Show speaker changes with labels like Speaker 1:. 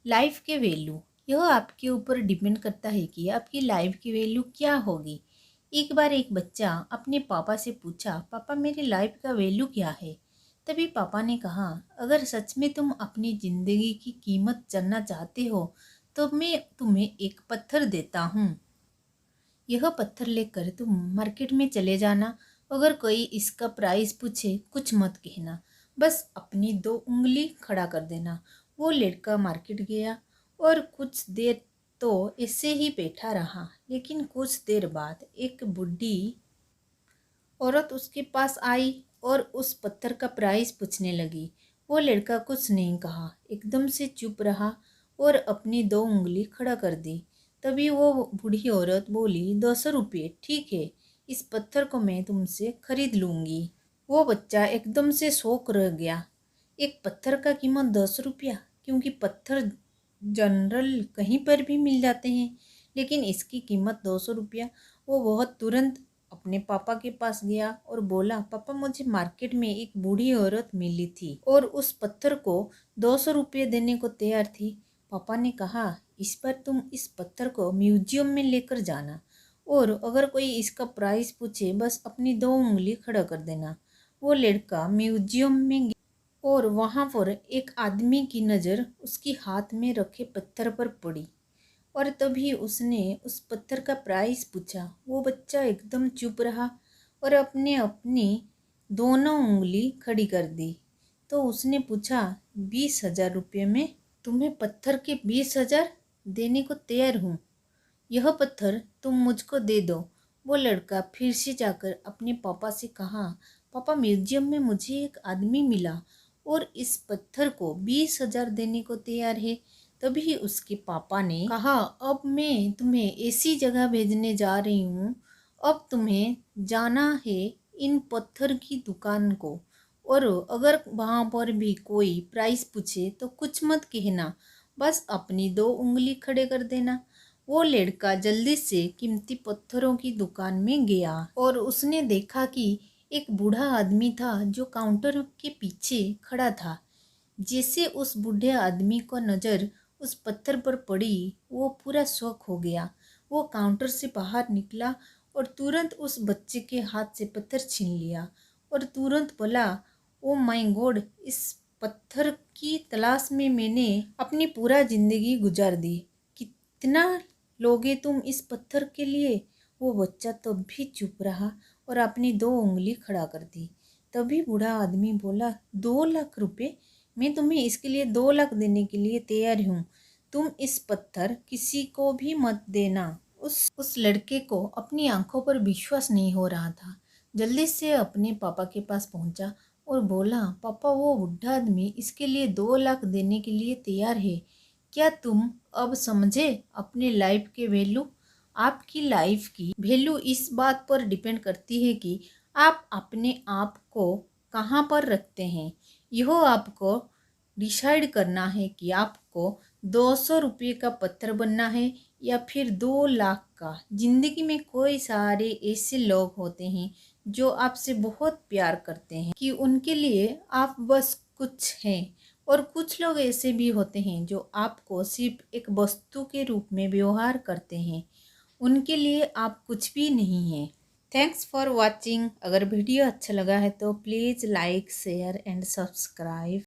Speaker 1: Life के value, यह आपके ऊपर डिपेंड करता है कि आपकी लाइफ की वैल्यू क्या होगी। एक बार एक बच्चा अपने पापा से पूछा, पापा मेरी लाइफ का वैल्यू क्या है। तभी पापा ने कहा, अगर सच में तुम अपनी ज़िंदगी की कीमत जानना चाहते हो तो मैं तुम्हें एक पत्थर देता हूँ। यह पत्थर लेकर तुम मार्केट में चले जाना। अगर कोई इसका प्राइस पूछे कुछ मत कहना, बस अपनी दो उंगली खड़ा कर देना। वो लड़का मार्केट गया और कुछ देर तो ऐसे ही बैठा रहा, लेकिन कुछ देर बाद एक बूढ़ी औरत उसके पास आई और उस पत्थर का प्राइस पूछने लगी। वो लड़का कुछ नहीं कहा, एकदम से चुप रहा और अपनी दो उंगली खड़ा कर दी। तभी वो बूढ़ी औरत बोली, 200 रुपये ठीक है, इस पत्थर को मैं तुमसे खरीद लूँगी। वो बच्चा एकदम से शौक रह गया। एक पत्थर का कीमत 200 रुपया, क्योंकि पत्थर जनरल कहीं पर भी मिल जाते हैं, लेकिन इसकी कीमत 200 रुपया। वो बहुत तुरंत अपने पापा के पास गया और बोला, पापा मुझे मार्केट में एक बूढ़ी औरत मिली थी और उस पत्थर को 200 रुपये देने को तैयार थी। पापा ने कहा, इस पर तुम इस पत्थर को म्यूजियम में लेकर जाना और अगर कोई इसका प्राइस पूछे बस अपनी दो उंगली खड़ा कर देना। वो लड़का म्यूजियम में गया और वहाँ पर एक आदमी की नज़र उसके हाथ में रखे पत्थर पर पड़ी और तभी उसने उस पत्थर का प्राइस पूछा। वो बच्चा एकदम चुप रहा और अपने अपनी दोनों उंगली खड़ी कर दी। तो उसने पूछा, 20,000 रुपये में तुम्हें पत्थर के 20,000 देने को तैयार हूँ। यह पत्थर तुम मुझको दे दो। वो लड़का फिर से जाकर अपने पापा से कहा, पापा म्यूजियम में मुझे एक आदमी मिला और इस पत्थर को 20,000 देने को तैयार है। तभी उसके पापा ने कहा, अब मैं तुम्हें ऐसी जगह भेजने जा रही हूँ, अब तुम्हें जाना है इन पत्थर की दुकान को और अगर वहाँ पर भी कोई प्राइस पूछे तो कुछ मत कहना, बस अपनी दो उंगली खड़े कर देना। वो लड़का जल्दी से कीमती पत्थरों की दुकान में गया और उसने देखा कि एक बूढ़ा आदमी था जो काउंटर के पीछे खड़ा था। जैसे उस बूढ़े आदमी को नज़र उस पत्थर पर पड़ी, वो पूरा शॉक हो गया। वो काउंटर से बाहर निकला और तुरंत उस बच्चे के हाथ से पत्थर छीन लिया और तुरंत बोला, ओ माय गॉड, इस पत्थर की तलाश में मैंने अपनी पूरा ज़िंदगी गुजार दी। कितना लोगे तुम इस पत्थर के लिए। वो बच्चा तब भी चुप रहा और अपनी दो उंगली खड़ा कर दी। तभी बूढ़ा आदमी बोला, 2 लाख रुपए, मैं तुम्हें इसके लिए 2 लाख देने के लिए तैयार हूँ। तुम इस पत्थर किसी को भी मत देना। उस लड़के को अपनी आंखों पर विश्वास नहीं हो रहा था। जल्दी से अपने पापा के पास पहुंचा और बोला, पापा वो बूढ़ा आदमी इसके लिए 2 लाख देने के लिए तैयार है। क्या तुम अब समझे अपने लाइफ के वैल्यू। आपकी लाइफ की वैल्यू इस बात पर डिपेंड करती है कि आप अपने आप को कहाँ पर रखते हैं। यह आपको डिसाइड करना है कि आपको 200 रुपये का पत्थर बनना है या फिर 2 लाख का। ज़िंदगी में कोई सारे ऐसे लोग होते हैं जो आपसे बहुत प्यार करते हैं कि उनके लिए आप बस कुछ हैं, और कुछ लोग ऐसे भी होते हैं जो आपको सिर्फ एक वस्तु के रूप में व्यवहार करते हैं, उनके लिए आप कुछ भी नहीं हैं। Thanks for watching. अगर वीडियो अच्छा लगा है तो please like share and subscribe.